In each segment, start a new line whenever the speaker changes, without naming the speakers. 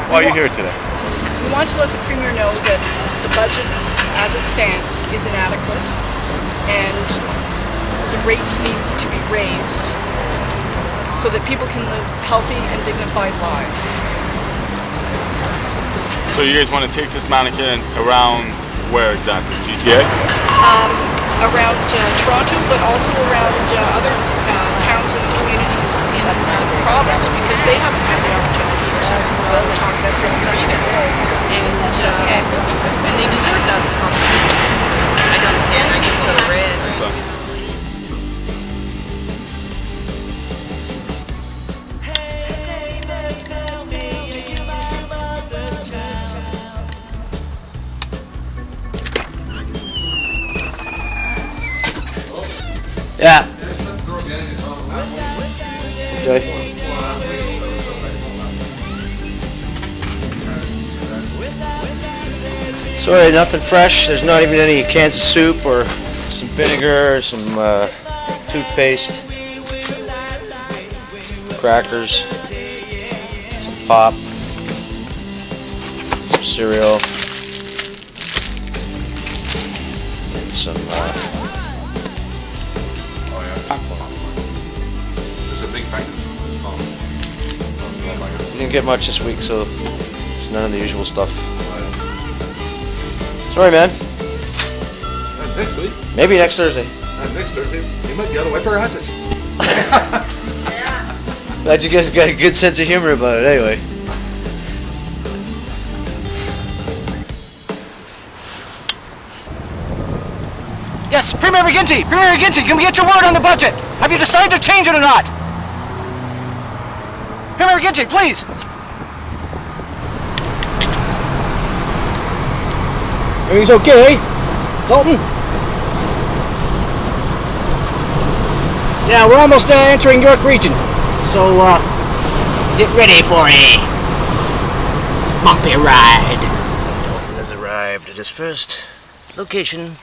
Why are you here today?
We want to let the Premier know that the budget as it stands is inadequate and the rates need to be raised so that people can live healthy and dignified lives.
So you guys want to take this mannequin around where exactly? GTA?
Around Toronto, but also around other towns and communities in the province, because they haven't had the opportunity to talk that Premier either, and they deserve that opportunity.
I got 10. I just go red.
Yeah. Okay. Sorry, nothing fresh. There's not even any cans of soup or some vinegar, some toothpaste, crackers, some pop, some cereal, and some
Is it a big package? It's small.
Didn't get much this week, so it's none of the usual stuff. Sorry, man.
Next week?
Maybe next Thursday.
Next Thursday. You might be able to wipe our asses.
Glad you guys got a good sense of humor about it anyway.
Yes, Premier Mcguinty! Premier Mcguinty, can we get your word on the budget? Have you decided to change it or not? Premier Mcguinty, please!
Everything's okay, Dalton? Yeah, we're almost entering York Region, so get ready for a bumpy ride.
Dalton has arrived at his first location,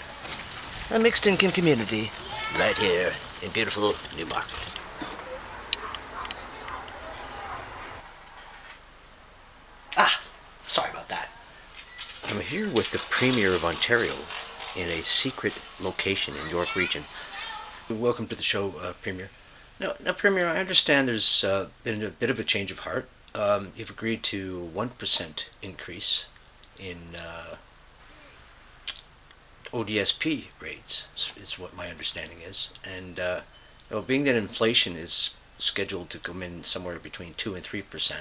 a mixed income community, right here in beautiful Newmarket.
Sorry about that.
I'm here with the Premier of Ontario in a secret location in York Region.
Welcome to the show, Premier. Now, Premier, I understand there's been a bit of a change of heart. You've agreed to 1% increase in ODSP rates, is what my understanding is. And being that inflation is scheduled to come in somewhere between 2 and 3%,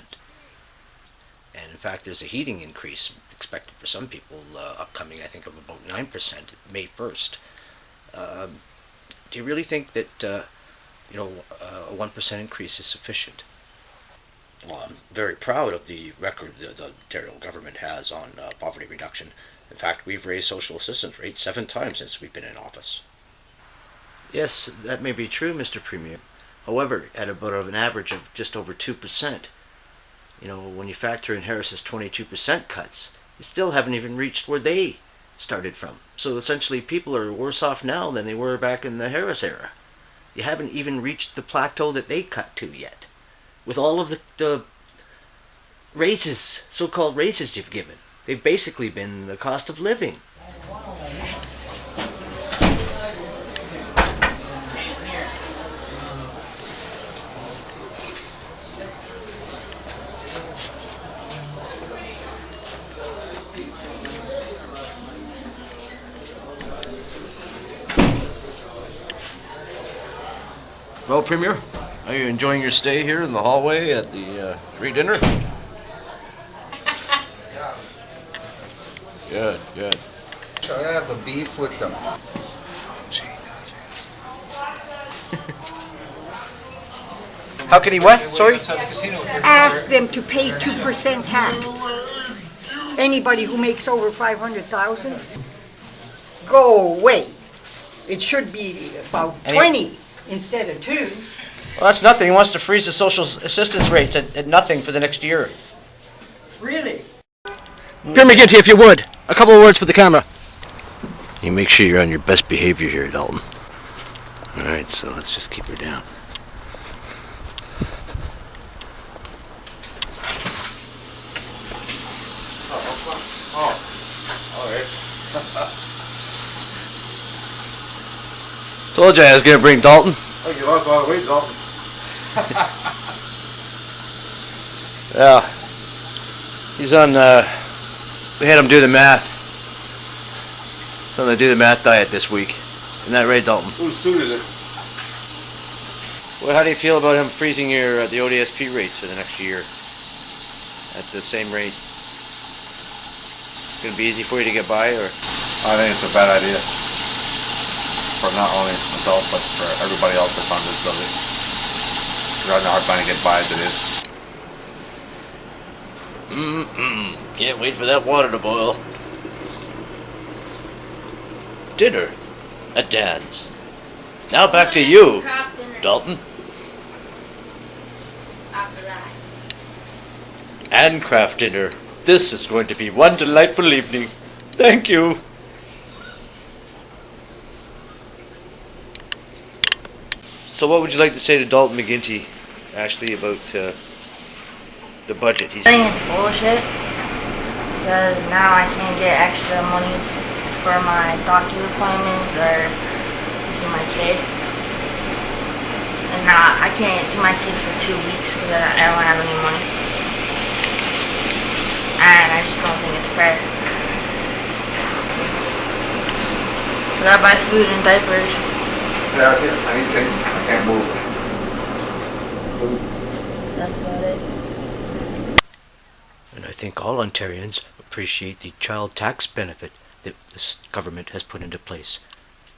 and in fact there's a heating increase expected for some people upcoming, I think, of about 9% May 1st. Do you really think that a 1% increase is sufficient?
Well, I'm very proud of the record the Ontario government has on poverty reduction. In fact, we've raised social assistance rates 7 times since we've been in office.
Yes, that may be true, Mr. Premier. However, at about an average of just over 2%, when you factor in Harris's 22% cuts, you still haven't even reached where they started from. So essentially, people are worse off now than they were back in the Harris era. You haven't even reached the plateau that they cut to yet, with all of the raises, so-called raises you've given. They've basically been the cost of living.
Well, Premier, are you enjoying your stay here in the hallway at the free dinner? Good, good.
So I have a beef with them.
How can he what? Sorry?
Ask them to pay 2% tax. Anybody who makes over 500,000, go away. It should be about 20 instead of 2.
Well, that's nothing. He wants to freeze the social assistance rates at nothing for the next year.
Really?
Premier Mcguinty, if you would, a couple of words for the camera.
You make sure you're on your best behavior here, Dalton. All right, so let's just keep her down.
Told you I was gonna bring Dalton.
I think you lost a lot of weight, Dalton.
Yeah. He's on, we had him do the math. He's on the do the math diet this week. Isn't that right, Dalton?
Whose suit is it?
Well, how do you feel about him freezing the ODSP rates for the next year at the same rate? It's gonna be easy for you to get by, or?
I think it's a bad idea. For not only myself, but for everybody else that's on disability. We're having a hard time to get by as it is.
Can't wait for that water to boil. Dinner at Dan's. Now back to you, Dalton.
After that.
And craft dinner. This is going to be one delightful evening. Thank you. So what would you like to say to Dalton McGuinty, Ashley, about the budget?
I think it's bullshit because now I can't get extra money for my doctor's appointments or to see my kid. And now I can't see my kid for 2 weeks because I don't have any money. And I just don't think it's fair. I gotta buy food and diapers.
Yeah, I can't, anything. I can't move.
That's about it.
And I think all Ontarians appreciate the child tax benefit that this government has put into place,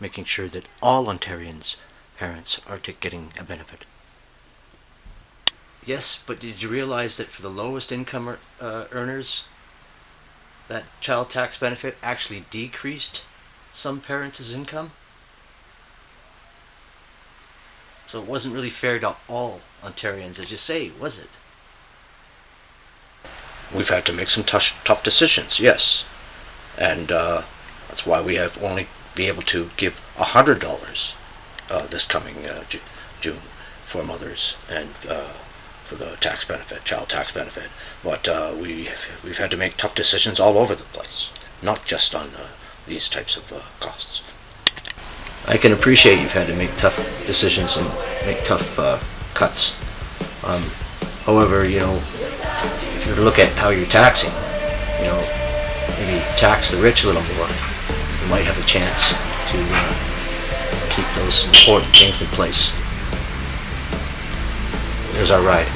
making sure that all Ontarians' parents are getting a benefit. Yes, but did you realize that for the lowest income earners, that child tax benefit actually decreased some parents' income? So it wasn't really fair to all Ontarians, as you say, was it?
We've had to make some tough decisions, yes. And that's why we have only be able to give $100 this coming June for mothers and for the tax benefit, child tax benefit. But we've had to make tough decisions all over the place, not just on these types of costs.
I can appreciate you've had to make tough decisions and make tough cuts. However, you know, if you were to look at how you're taxing, you know, maybe tax the rich a little more, you might have a chance to keep those important things in place. There's our ride.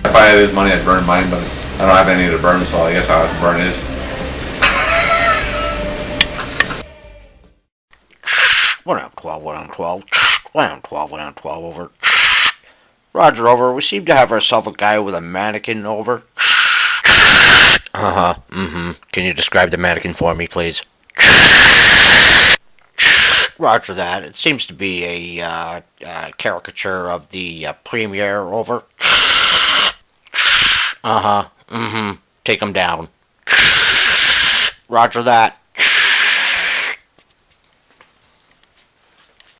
If I had his money, I'd burn mine, but I don't have any to burn, so I guess I'll have to burn his.
1 out of 12, 1 out of 12, 1 out of 12, 1 out of 12 over. Roger, over. We seem to have ourselves a guy with a mannequin, over. Uh-huh, Can you describe the mannequin for me, please? Roger that. It seems to be a caricature of the Premier, over. Take him down. Roger that.